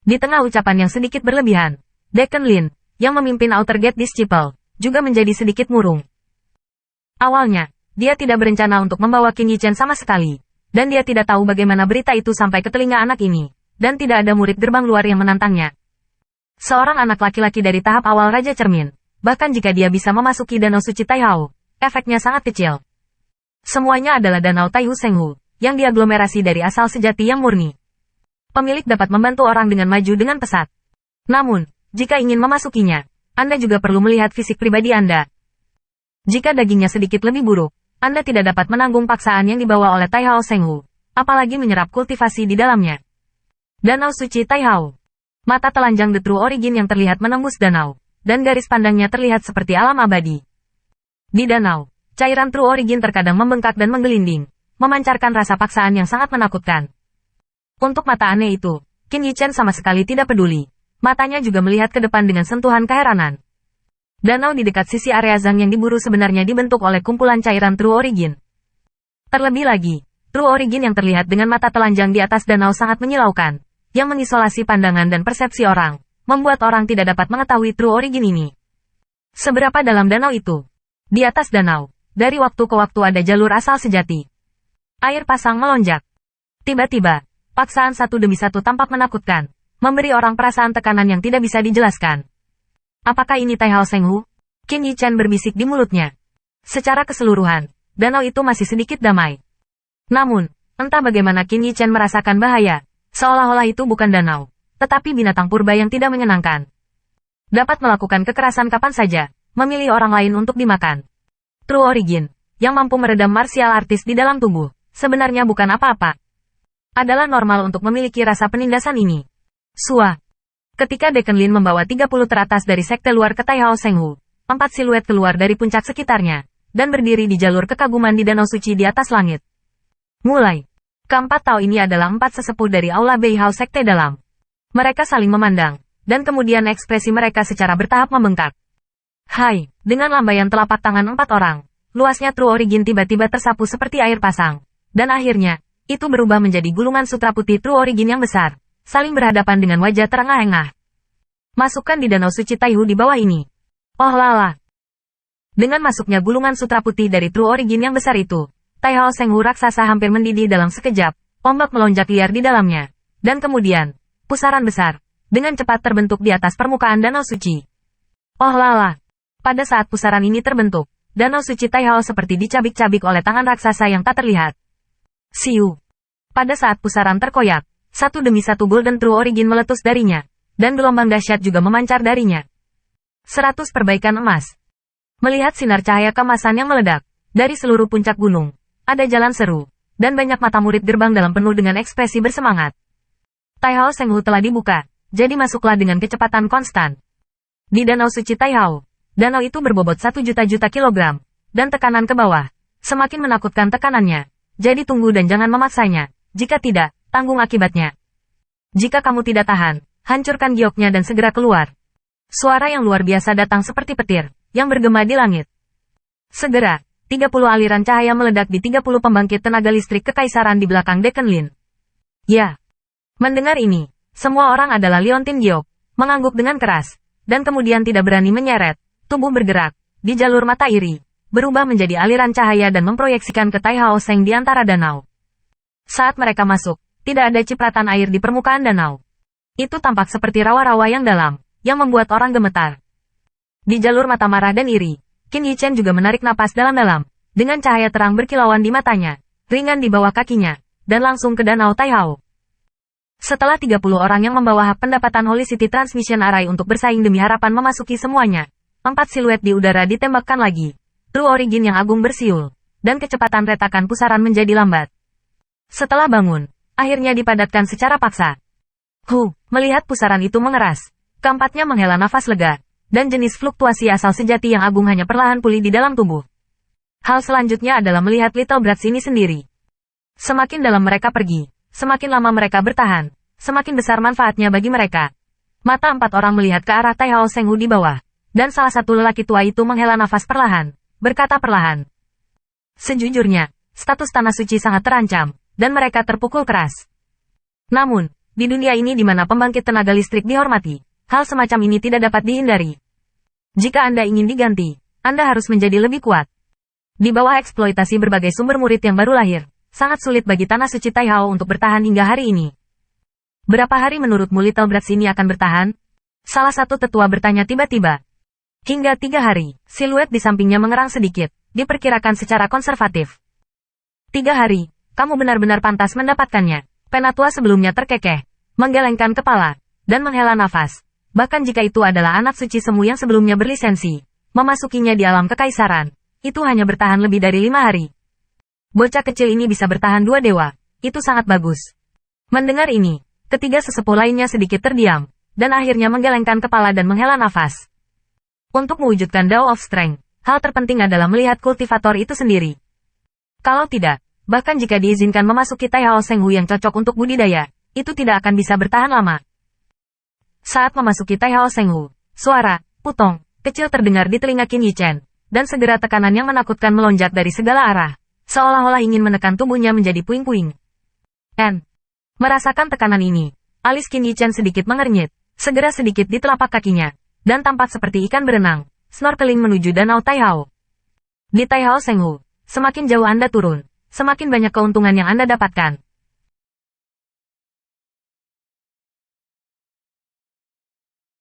Di tengah ucapan yang sedikit berlebihan, Deacon Lin, yang memimpin Outer Gate Disciple, juga menjadi sedikit murung. Awalnya, dia tidak berencana untuk membawa Qin Yichen sama sekali, dan dia tidak tahu bagaimana berita itu sampai ke telinga anak ini, dan tidak ada murid gerbang luar yang menantangnya. Seorang anak laki-laki dari tahap awal Raja Cermin, bahkan jika dia bisa memasuki Danau Suci Taihao, efeknya sangat kecil. Semuanya adalah Danau Taihu Shenghu, yang diaglomerasi dari asal sejati yang murni. Pemilik dapat membantu orang dengan maju dengan pesat. Namun, jika ingin memasukinya, Anda juga perlu melihat fisik pribadi Anda. Jika dagingnya sedikit lebih buruk, Anda tidak dapat menanggung paksaan yang dibawa oleh Taihao Shenghu, apalagi menyerap kultivasi di dalamnya. Danau Suci Taihao. Mata telanjang The True Origin yang terlihat menembus danau, dan garis pandangnya terlihat seperti alam abadi. Di danau, cairan True Origin terkadang membengkak dan menggelinding, memancarkan rasa paksaan yang sangat menakutkan. Untuk mata aneh itu, Qin Yichen sama sekali tidak peduli. Matanya juga melihat ke depan dengan sentuhan keheranan. Danau di dekat sisi area Zhang yang diburu sebenarnya dibentuk oleh kumpulan cairan True Origin. Terlebih lagi, True Origin yang terlihat dengan mata telanjang di atas danau sangat menyilaukan, yang mengisolasi pandangan dan persepsi orang, membuat orang tidak dapat mengetahui True Origin ini. Seberapa dalam danau itu? Di atas danau, dari waktu ke waktu ada jalur asal sejati. Air pasang melonjak. Tiba-tiba, paksaan satu demi satu tampak menakutkan, memberi orang perasaan tekanan yang tidak bisa dijelaskan. Apakah ini Taihao Shenghu? Qin Yichen berbisik di mulutnya. Secara keseluruhan, danau itu masih sedikit damai. Namun, entah bagaimana Qin Yichen merasakan bahaya, seolah-olah itu bukan danau, tetapi binatang purba yang tidak menyenangkan. Dapat melakukan kekerasan kapan saja, memilih orang lain untuk dimakan. True Origin, yang mampu meredam martial artis di dalam tubuh, sebenarnya bukan apa-apa. Adalah normal untuk memiliki rasa penindasan ini. Sua. Ketika Deacon Lin membawa 30 teratas dari sekte luar ke Taihao Shenghu, 4 siluet keluar dari puncak sekitarnya, dan berdiri di jalur kekaguman di Danau Suci di atas langit. Mulai. Keempat Tao ini adalah 4 sesepuh dari Aula Beihao Sekte Dalam. Mereka saling memandang, dan kemudian ekspresi mereka secara bertahap membengkak. Hai, dengan lambaian telapak tangan 4 orang, luasnya True Origin tiba-tiba tersapu seperti air pasang. Dan akhirnya, itu berubah menjadi gulungan sutra putih True Origin yang besar, saling berhadapan dengan wajah terengah-engah. Masukkan di Danau Suci Taihu di bawah ini. Oh lala. Dengan masuknya gulungan sutra putih dari True Origin yang besar itu, Taihao Shenghu raksasa hampir mendidih dalam sekejap, ombak melonjak liar di dalamnya. Dan kemudian, pusaran besar, dengan cepat terbentuk di atas permukaan Danau Suci. Oh lala. Pada saat pusaran ini terbentuk, Danau Suci Taihao seperti dicabik-cabik oleh tangan raksasa yang tak terlihat. Siu. Pada saat pusaran terkoyak, satu demi satu Golden True Origin meletus darinya, dan gelombang dahsyat juga memancar darinya. 100 perbaikan emas. Melihat sinar cahaya kemasan yang meledak, dari seluruh puncak gunung, ada jalan seru, dan banyak mata murid gerbang dalam penuh dengan ekspresi bersemangat. Taihao Shenghu telah dibuka, jadi masuklah dengan kecepatan konstan. Di Danau Suci Taihao, danau itu berbobot 1 juta kilogram, dan tekanan ke bawah, semakin menakutkan tekanannya, jadi tunggu dan jangan memaksanya, jika tidak, tanggung akibatnya. Jika kamu tidak tahan, hancurkan gioknya dan segera keluar. Suara yang luar biasa datang seperti petir, yang bergema di langit. Segera, 30 aliran cahaya meledak di 30 pembangkit tenaga listrik kekaisaran di belakang Deacon Lin. Ya. Mendengar ini, semua orang adalah liontin giok, mengangguk dengan keras, dan kemudian tidak berani menyeret, tubuh bergerak, di jalur mata iri, berubah menjadi aliran cahaya dan memproyeksikan ke Taihao Sheng di antara danau. Saat mereka masuk, tidak ada cipratan air di permukaan danau. Itu tampak seperti rawa-rawa yang dalam, yang membuat orang gemetar. Di jalur mata marah dan iri, Qin Yichen juga menarik napas dalam-dalam, dengan cahaya terang berkilauan di matanya, ringan di bawah kakinya, dan langsung ke Danau Taihao. Setelah 30 orang yang membawa hak pendapatan Holicity Transmission Array untuk bersaing demi harapan memasuki semuanya, 4 siluet di udara ditembakkan lagi. True Origin yang agung bersiul, dan kecepatan retakan pusaran menjadi lambat. Setelah bangun, akhirnya dipadatkan secara paksa. Melihat pusaran itu mengeras, keempatnya menghela nafas lega, dan jenis fluktuasi asal sejati yang agung hanya perlahan pulih di dalam tubuh. Hal selanjutnya adalah melihat Little Brats ini sendiri. Semakin dalam mereka pergi, semakin lama mereka bertahan, semakin besar manfaatnya bagi mereka. Mata 4 orang melihat ke arah Taihao Shenghu di bawah, dan salah satu lelaki tua itu menghela nafas perlahan, berkata perlahan. Sejujurnya, status Tanah Suci sangat terancam, dan mereka terpukul keras. Namun, Di dunia ini di mana pembangkit tenaga listrik dihormati, hal semacam ini tidak dapat dihindari. Jika Anda ingin diganti, Anda harus menjadi lebih kuat. Di bawah eksploitasi berbagai sumber murid yang baru lahir, sangat sulit bagi Tanah Suci Taihao untuk bertahan hingga hari ini. Berapa hari menurutmu Little Brats ini akan bertahan? Salah satu tetua bertanya tiba-tiba. Hingga 3 hari, siluet di sampingnya mengerang sedikit, diperkirakan secara konservatif. 3 hari, kamu benar-benar pantas mendapatkannya. Penatua sebelumnya terkekeh, menggelengkan kepala, dan menghela nafas. Bahkan jika itu adalah anak suci semu yang sebelumnya berlisensi, memasukinya di alam kekaisaran, itu hanya bertahan lebih dari 5 hari. Bocah kecil ini bisa bertahan 2 dewa, itu sangat bagus. Mendengar ini, ketiga sesepuh lainnya sedikit terdiam, dan akhirnya menggelengkan kepala dan menghela nafas. Untuk mewujudkan Dao of Strength, hal terpenting adalah melihat kultivator itu sendiri. Kalau tidak, bahkan jika diizinkan memasuki Taihao Senghu yang cocok untuk budidaya, itu tidak akan bisa bertahan lama. Saat memasuki Taihao Senghu, suara, putong, kecil terdengar di telinga Qin Yichen, dan segera tekanan yang menakutkan melonjak dari segala arah, seolah-olah ingin menekan tubuhnya menjadi puing-puing. Merasakan tekanan ini, alis Qin Yichen sedikit mengernyit, segera sedikit di telapak kakinya, dan tampak seperti ikan berenang, snorkeling menuju Danau Taihao. Di Taihao Senghu, semakin jauh Anda turun, semakin banyak keuntungan yang Anda dapatkan.